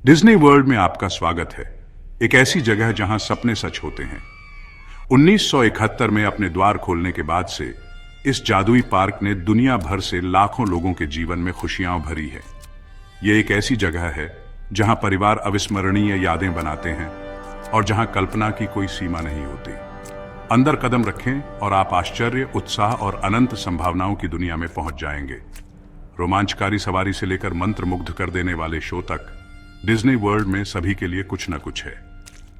Disney world में आपका स्वागत है। एक ऐसी जगह जहां सपने सच होते हैं। 1971 में अपने द्वार खोलने के बाद से इस जादुई पार्क ने दुनिया भर से लाखों लोगों के जीवन में खुशियां भरी है। यह एक ऐसी जगह है जहां परिवार अविस्मरणीय यादें बनाते हैं और जहां कल्पना की कोई सीमा नहीं होती। अंदर कदम रखें और आप आश्चर्य, उत्साह और अनंत संभावनाओं की दुनिया में पहुंच जाएंगे। रोमांचकारी सवारी से लेकर मंत्रमुग्ध कर देने वाले शो तक डिज्नी वर्ल्ड में सभी के लिए कुछ न कुछ है।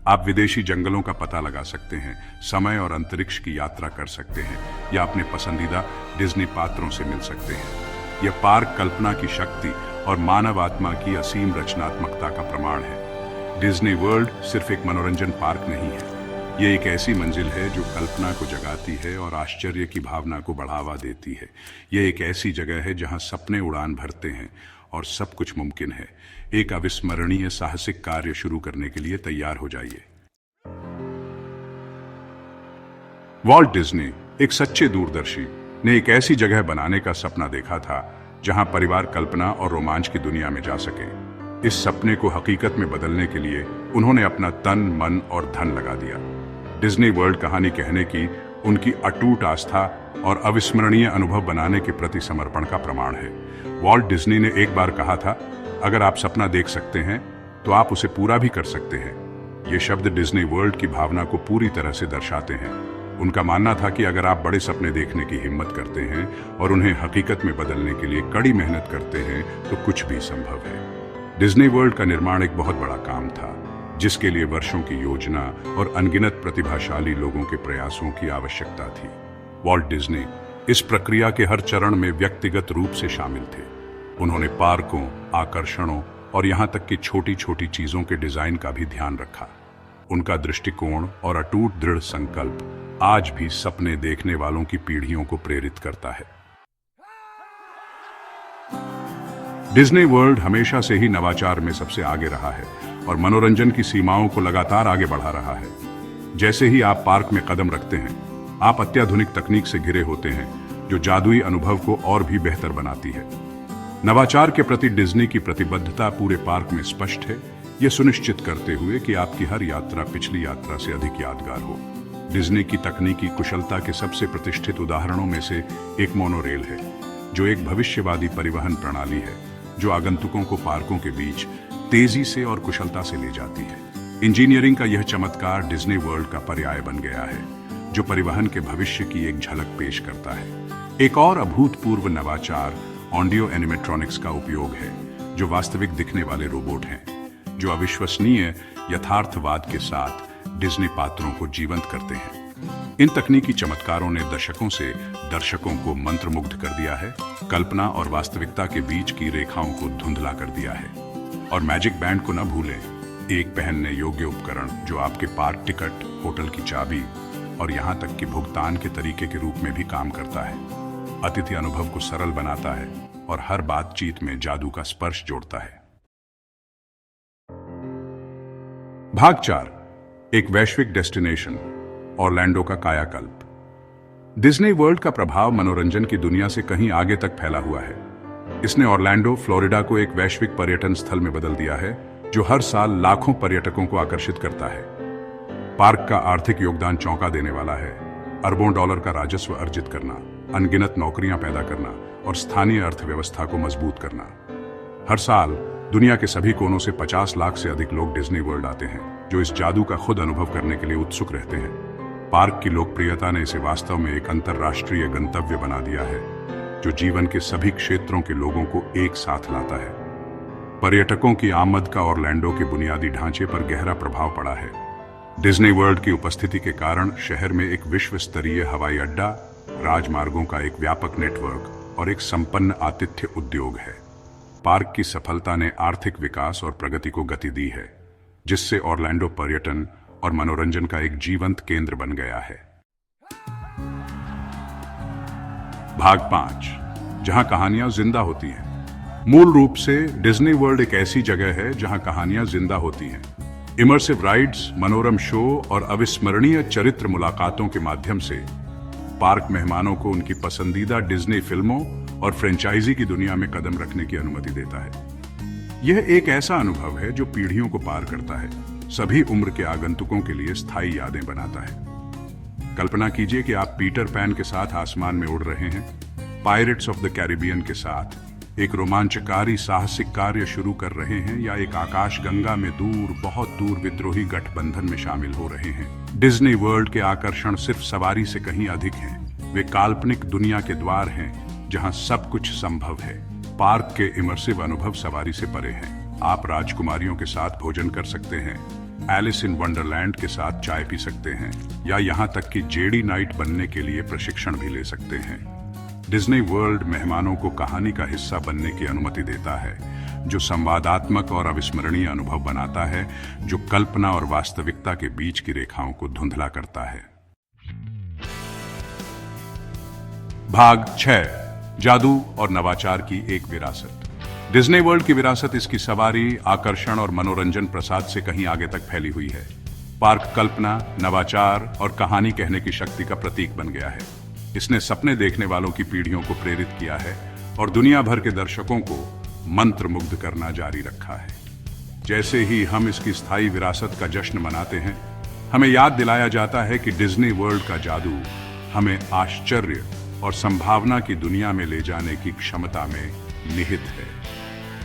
आप विदेशी जंगलों का पता लगा सकते हैं, समय और अंतरिक्ष की यात्रा कर सकते हैं या अपने पसंदीदा डिज्नी पात्रों से मिल सकते हैं। यह पार्क कल्पना की शक्ति और मानव आत्मा की असीम रचनात्मकता का प्रमाण है। डिज्नी वर्ल्ड सिर्फ एक मनोरंजन पार्क नहीं है, यह एक ऐसी मंजिल है जो कल्पना को जगाती है और आश्चर्य की भावना को बढ़ावा देती है। यह एक ऐसी जगह है जहां सपने उड़ान भरते हैं और सब कुछ मुमकिन है। एक अविस्मरणीय साहसिक कार्य शुरू करने के लिए तैयार हो जाइए। वॉल्ट डिज्नी, एक सच्चे दूरदर्शी, ने एक ऐसी जगह बनाने का सपना देखा था जहां परिवार कल्पना और रोमांच की दुनिया में जा सके। इस सपने को हकीकत में बदलने के लिए उन्होंने अपना तन, मन और धन लगा दिया। डिज्नी वर्ल्ड कहानी कहने की उनकी अटूट आस्था और अविस्मरणीय अनुभव बनाने के प्रति समर्पण का प्रमाण है। वॉल्ट डिज्नी ने एक बार कहा था, अगर आप सपना देख सकते हैं तो आप उसे पूरा भी कर सकते हैं। ये शब्द डिज्नी वर्ल्ड की भावना को पूरी तरह से दर्शाते हैं। उनका मानना था कि अगर आप बड़े सपने देखने की हिम्मत करते हैं और उन्हें हकीकत में बदलने के लिए कड़ी मेहनत करते हैं तो कुछ भी संभव है। डिज्नी वर्ल्ड का निर्माण एक बहुत बड़ा काम था, जिसके लिए वर्षों की योजना और अनगिनत प्रतिभाशाली लोगों के प्रयासों की आवश्यकता थी। वॉल्ट डिज्नी इस प्रक्रिया के हर चरण में व्यक्तिगत रूप से शामिल थे। उन्होंने पार्कों, आकर्षणों और यहां तक कि छोटी छोटी चीजों के डिजाइन का भी ध्यान रखा। उनका दृष्टिकोण और अटूट दृढ़ संकल्प आज भी सपने देखने वालों की पीढ़ियों को प्रेरित करता है। डिज्नी वर्ल्ड हमेशा से ही नवाचार में सबसे आगे रहा है और मनोरंजन की सीमाओं को लगातार आगे बढ़ा रहा है। जैसे ही आप पार्क में कदम रखते हैं, आप अत्याधुनिक तकनीक से घिरे होते हैं जो जादुई अनुभव को और भी बेहतर बनाती है। नवाचार के प्रति डिज्नी की प्रतिबद्धता पूरे पार्क में स्पष्ट है, यह सुनिश्चित करते हुए कि आपकी हर यात्रा पिछली यात्रा से अधिक यादगार हो। डिज्नी की तकनीकी कुशलता के सबसे प्रतिष्ठित उदाहरणों में से एक मोनोरेल है, जो एक भविष्यवादी परिवहन प्रणाली है जो आगंतुकों को पार्कों के बीच तेजी से और कुशलता से ले जाती है। इंजीनियरिंग का यह चमत्कार डिज्नी वर्ल्ड का पर्याय बन गया है, जो परिवहन के भविष्य की एक झलक पेश करता है। एक और अभूतपूर्व नवाचार ऑडियो एनिमेट्रॉनिक्स का उपयोग है, जो वास्तविक दिखने वाले रोबोट हैं, जो अविश्वसनीय यथार्थवाद के साथ डिज्नी पात्रों को जीवंत करते हैं। इन तकनीकी चमत्कारों ने दर्शकों को मंत्रमुग्ध कर दिया है, कल्पना और वास्तविकता के बीच की रेखाओं को धुंधला कर दिया है। और मैजिक बैंड को न भूलें, एक पहनने योग्य उपकरण जो आपके पार्क टिकट, होटल की चाबी और यहां तक कि भुगतान के तरीके के रूप में भी काम करता है। अतिथि अनुभव को सरल बनाता है और हर बातचीत में जादू का स्पर्श जोड़ता है। भाग 4, एक वैश्विक डेस्टिनेशन, ऑरलैंडो का कायाकल्प। डिज्नी वर्ल्ड का प्रभाव मनोरंजन की दुनिया से कहीं आगे तक फैला हुआ है। इसने ऑरलैंडो, फ्लोरिडा को एक वैश्विक पर्यटन स्थल में बदल दिया है, जो हर साल लाखों पर्यटकों को आकर्षित करता है। पार्क का आर्थिक योगदान चौंका देने वाला है। अरबों डॉलर का राजस्व अर्जित करना, अनगिनत नौकरियां पैदा करना और स्थानीय अर्थव्यवस्था को मजबूत करना। हर साल दुनिया के सभी कोनों से 50 लाख से अधिक लोग डिज्नी वर्ल्ड आते हैं, जो इस जादू का खुद अनुभव करने के लिए उत्सुक रहते हैं। पार्क की लोकप्रियता ने इसे वास्तव में एक अंतर्राष्ट्रीय गंतव्य बना दिया है, जो जीवन के सभी क्षेत्रों के लोगों को एक साथ लाता है। पर्यटकों की आमद का ऑरलैंडो के बुनियादी ढांचे पर गहरा प्रभाव पड़ा है। डिज्नी वर्ल्ड की उपस्थिति के कारण शहर में एक विश्व स्तरीय हवाई अड्डा, राजमार्गों का एक व्यापक नेटवर्क और एक संपन्न आतिथ्य उद्योग है। पार्क की सफलता ने आर्थिक विकास और प्रगति को गति दी है, जिससे ऑरलैंडो पर्यटन और मनोरंजन का एक जीवंत केंद्र बन गया है। भाग 5, जहां कहानियां जिंदा होती हैं। मूल रूप से डिज्नी वर्ल्ड एक ऐसी जगह है जहां कहानियां जिंदा होती हैं। इमर्सिव राइड्स, मनोरम शो और अविस्मरणीय चरित्र मुलाकातों के माध्यम से पार्क मेहमानों को उनकी पसंदीदा डिज्नी फिल्मों और फ्रेंचाइजी की दुनिया में कदम रखने की अनुमति देता है। यह एक ऐसा अनुभव है जो पीढ़ियों को पार करता है, सभी उम्र के आगंतुकों के लिए स्थायी यादें बनाता है। कल्पना कीजिए कि आप पीटर पैन के साथ आसमान में उड़ रहे हैं, पायरेट्स ऑफ द कैरिबियन के साथ एक रोमांचकारी साहसिक कार्य शुरू कर रहे हैं, या एक आकाश गंगा में दूर, बहुत दूर विद्रोही गठबंधन में शामिल हो रहे हैं। डिज्नी वर्ल्ड के आकर्षण सिर्फ सवारी से कहीं अधिक हैं। वे काल्पनिक दुनिया के द्वार हैं जहां सब कुछ संभव है। पार्क के इमर्सिव अनुभव सवारी से परे हैं। आप राजकुमारियों के साथ भोजन कर सकते हैं, एलिस इन वंडरलैंड के साथ चाय पी सकते हैं, या यहाँ तक कि जेडी नाइट बनने के लिए प्रशिक्षण भी ले सकते हैं। डिज्नी वर्ल्ड मेहमानों को कहानी का हिस्सा बनने की अनुमति देता है, जो संवादात्मक और अविस्मरणीय अनुभव बनाता है, जो कल्पना और वास्तविकता के बीच की रेखाओं को धुंधला करता है। भाग 6, जादू और नवाचार की एक विरासत। डिज्नी वर्ल्ड की विरासत इसकी सवारी, आकर्षण और मनोरंजन प्रसाद से कहीं आगे तक फैली हुई है। पार्क कल्पना, नवाचार और कहानी कहने की शक्ति का प्रतीक बन गया है। इसने सपने देखने वालों की पीढ़ियों को प्रेरित किया है और दुनिया भर के दर्शकों को मंत्रमुग्ध करना जारी रखा है। जैसे ही हम इसकी स्थायी विरासत का जश्न मनाते हैं, हमें याद दिलाया जाता है कि डिज्नी वर्ल्ड का जादू हमें आश्चर्य और संभावना की दुनिया में ले जाने की क्षमता में निहित है।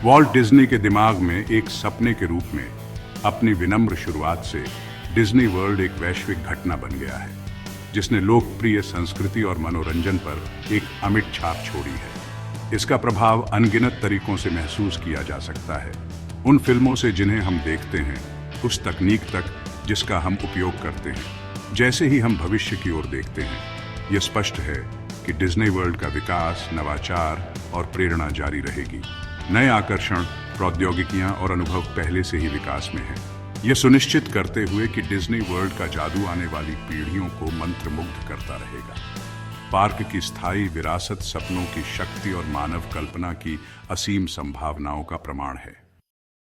वॉल्ट डिज्नी के दिमाग में एक सपने के रूप में अपनी विनम्र शुरुआत से डिज्नी वर्ल्ड एक वैश्विक घटना बन गया है, जिसने लोकप्रिय संस्कृति और मनोरंजन पर एक अमिट छाप छोड़ी है। इसका प्रभाव अनगिनत तरीकों से महसूस किया जा सकता है, उन फिल्मों से जिन्हें हम देखते हैं, उस तकनीक तक जिसका हम उपयोग करते हैं। जैसे ही हम भविष्य की ओर देखते हैं, यह स्पष्ट है कि डिज्नी वर्ल्ड का विकास, नवाचार और प्रेरणा जारी रहेगी। नए आकर्षण, प्रौद्योगिकियां और अनुभव पहले से ही विकास में हैं। यह सुनिश्चित करते हुए कि डिज्नी वर्ल्ड का जादू आने वाली पीढ़ियों को मंत्रमुग्ध करता रहेगा। पार्क की स्थायी विरासत सपनों की शक्ति और मानव कल्पना की असीम संभावनाओं का प्रमाण है।